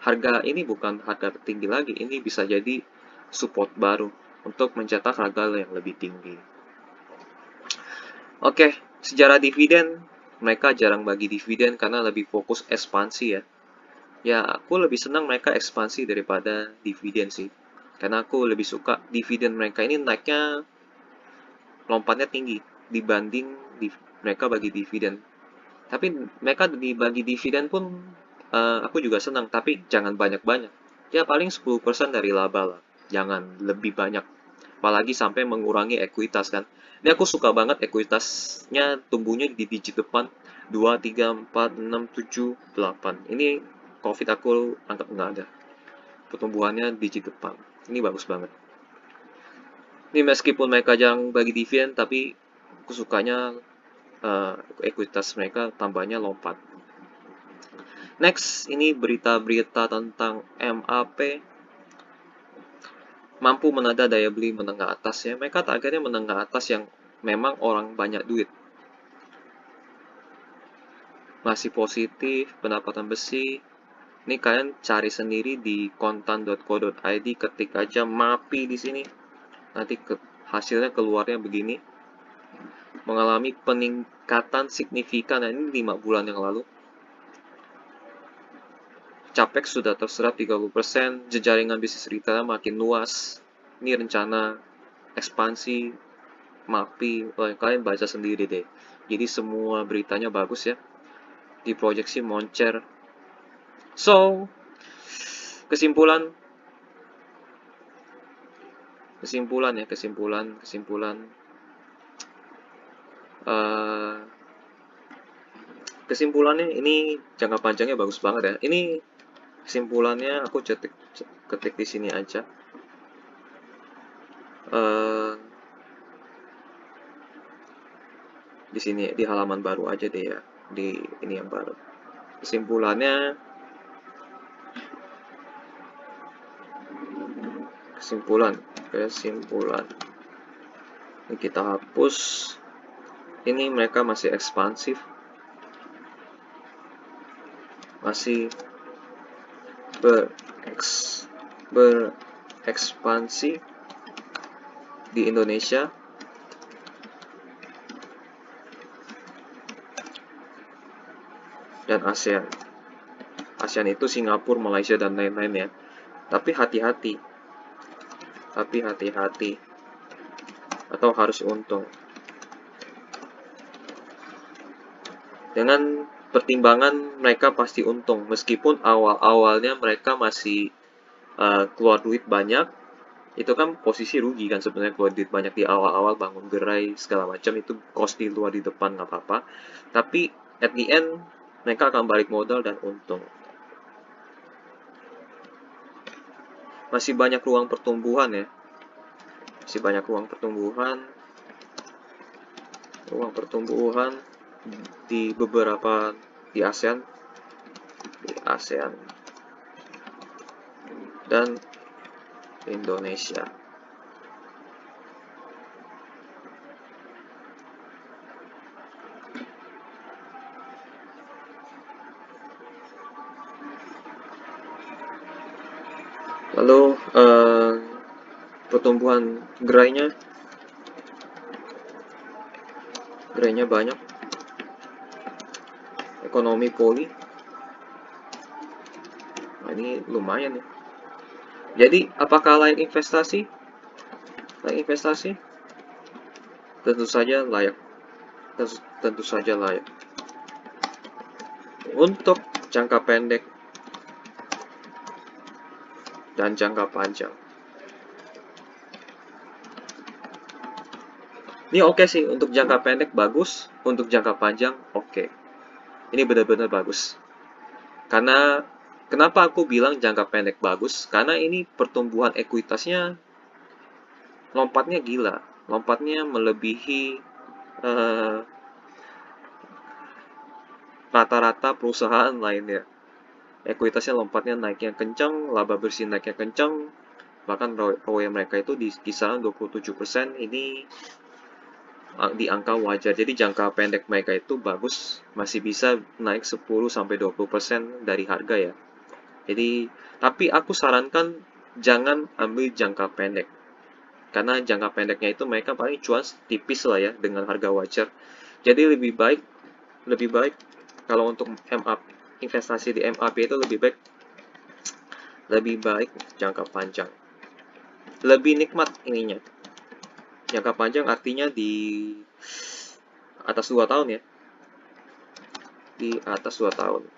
harga ini bukan harga tertinggi lagi, ini bisa jadi support baru untuk mencetak harga yang lebih tinggi. Oke, sejarah dividen, mereka jarang bagi dividen karena lebih fokus ekspansi ya. Ya, aku lebih senang mereka ekspansi daripada dividen sih. Karena aku lebih suka dividen mereka ini naiknya lompatnya tinggi dibanding mereka bagi dividen. Tapi mereka dibagi dividen pun aku juga senang, tapi jangan banyak-banyak. Ya paling 10% dari laba lah, jangan lebih banyak. Apalagi sampai mengurangi ekuitas kan. Ini aku suka banget ekuitasnya tumbuhnya di digit depan 2, 3, 4, 6, 7, 8. Ini COVID aku anggap nggak ada. Pertumbuhannya digit depan. Ini bagus banget. Ini meskipun mereka jarang bagi dividen, tapi aku sukanya ekuitas mereka tambahnya lompat. Next, ini berita-berita tentang MAP mampu menada daya beli menengah atas ya. Mereka targetnya menengah atas yang memang orang banyak duit. Masih positif, pendapatan besi. Ini kalian cari sendiri di kontan.co.id, ketik aja MAPI di sini. Nanti hasilnya keluarnya begini. Mengalami peningkatan signifikan, nah ini 5 bulan yang lalu. Capex sudah terserap 30%, jejaringan bisnis retail makin luas. Ini rencana ekspansi MAPI, kalian baca sendiri deh. Jadi semua beritanya bagus ya. Diproyeksi moncer. So, kesimpulan kesimpulannya ini jangka panjangnya bagus banget ya. Ini kesimpulannya aku ketik di sini aja. Di sini di halaman baru aja deh ya, di ini yang baru. Kesimpulan ini kita hapus. Ini mereka masih ekspansif, masih berekspansi di Indonesia dan ASEAN. ASEAN itu Singapura, Malaysia dan lain-lain ya. Tapi hati-hati atau harus untung. Dengan pertimbangan mereka pasti untung, meskipun awal-awalnya mereka masih keluar duit banyak, itu kan posisi rugi kan sebenarnya keluar duit banyak di awal-awal bangun gerai segala macam itu cost di luar di depan nggak apa-apa. Tapi at the end mereka akan balik modal dan untung. Masih banyak ruang pertumbuhan ya, masih banyak ruang pertumbuhan di beberapa di ASEAN, di ASEAN dan Indonesia. Lalu pertumbuhan gerainya banyak, ekonomi pulih. Nah, ini lumayan ya. Jadi apakah layak investasi? Layak investasi? Tentu saja layak. Tentu saja layak. Untuk jangka pendek dan jangka panjang. Ini oke sih, untuk jangka pendek bagus, untuk jangka panjang oke. Ini benar-benar bagus. Karena kenapa aku bilang jangka pendek bagus? Karena ini pertumbuhan ekuitasnya lompatnya gila. Lompatnya melebihi eh, rata-rata perusahaan lainnya. Ekuitasnya lompatnya naiknya kencang, laba bersih naiknya kencang, bahkan ROE mereka itu di kisaran 27%, ini di angka wajar. Jadi jangka pendek mereka itu bagus, masih bisa naik 10-20% dari harga ya. Jadi, tapi aku sarankan jangan ambil jangka pendek. Karena jangka pendeknya itu mereka paling cuan tipis lah ya dengan harga wajar. Jadi lebih baik kalau untuk investasi di MAP itu lebih baik jangka panjang. Lebih nikmat ininya. Jangka panjang artinya di atas 2 tahun ya. Di atas 2 tahun.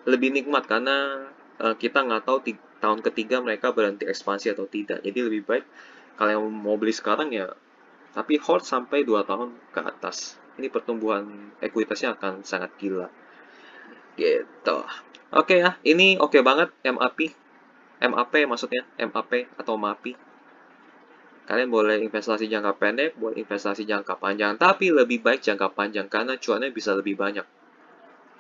Lebih nikmat karena kita nggak tahu tahun ketiga mereka berhenti ekspansi atau tidak. Jadi lebih baik kalau mau beli sekarang ya, tapi hold sampai 2 tahun ke atas. Ini pertumbuhan ekuitasnya akan sangat gila. Gitu. Oke ya, ini oke banget MAP. MAP maksudnya, MAP atau MAPI. Kalian boleh investasi jangka pendek, boleh investasi jangka panjang, tapi lebih baik jangka panjang karena cuannya bisa lebih banyak.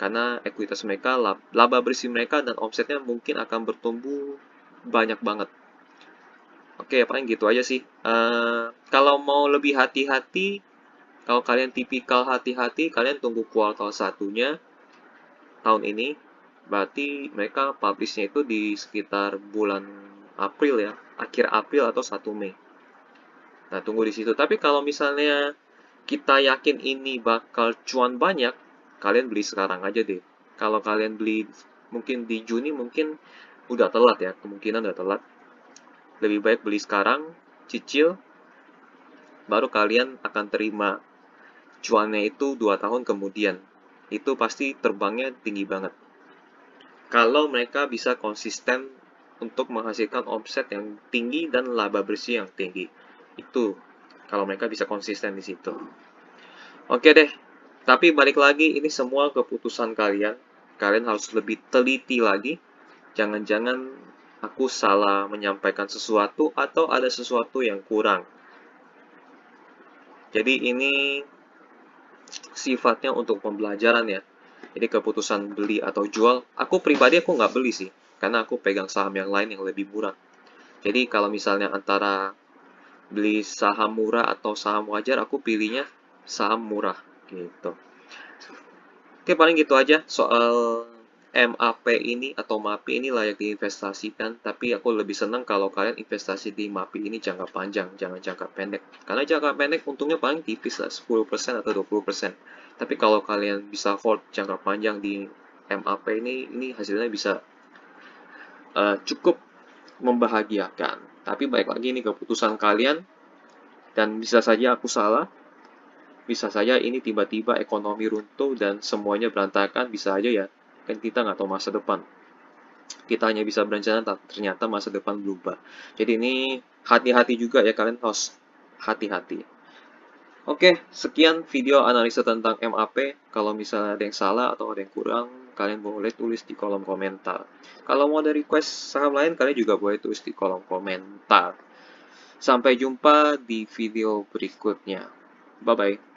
Karena ekuitas mereka, laba bersih mereka dan omsetnya mungkin akan bertumbuh banyak banget. Oke, paling gitu aja sih. Kalau mau lebih hati-hati, kalau kalian tipikal hati-hati, kalian tunggu kuartal satunya tahun ini. Berarti mereka publishnya itu di sekitar bulan April ya, akhir April atau 1 Mei. Nah, tunggu di situ. Tapi kalau misalnya kita yakin ini bakal cuan banyak, kalian beli sekarang aja deh. Kalau kalian beli mungkin di Juni mungkin udah telat ya, kemungkinan udah telat. Lebih baik beli sekarang, cicil, baru kalian akan terima cuannya itu 2 tahun kemudian. Itu pasti terbangnya tinggi banget. Kalau mereka bisa konsisten untuk menghasilkan omset yang tinggi dan laba bersih yang tinggi. Itu kalau mereka bisa konsisten di situ. Oke deh, tapi balik lagi ini semua keputusan kalian. Kalian harus lebih teliti lagi. Jangan-jangan aku salah menyampaikan sesuatu atau ada sesuatu yang kurang. Jadi ini sifatnya untuk pembelajaran ya. Jadi keputusan beli atau jual, aku pribadi aku nggak beli sih. Karena aku pegang saham yang lain yang lebih murah. Jadi kalau misalnya antara beli saham murah atau saham wajar, aku pilihnya saham murah gitu. Oke, paling gitu aja soal MAP ini atau MAPI ini layak diinvestasikan, tapi aku lebih senang kalau kalian investasi di MAPI ini jangka panjang, jangan jangka pendek. Karena jangka pendek untungnya paling tipis lah, 10% atau 20%. Tapi kalau kalian bisa hold jangka panjang di MAP ini hasilnya bisa cukup membahagiakan. Tapi baik lagi ini keputusan kalian, dan bisa saja aku salah. Bisa saja ini tiba-tiba ekonomi runtuh dan semuanya berantakan, bisa aja ya. Kan kita nggak tahu masa depan. Kita hanya bisa berencana, ternyata masa depan berubah. Jadi ini hati-hati juga ya, kalian harus hati-hati. Oke, sekian video analisa tentang MAP. Kalau misalnya ada yang salah atau ada yang kurang, kalian boleh tulis di kolom komentar. Kalau mau ada request saham lain, kalian juga boleh tulis di kolom komentar. Sampai jumpa di video berikutnya. Bye-bye.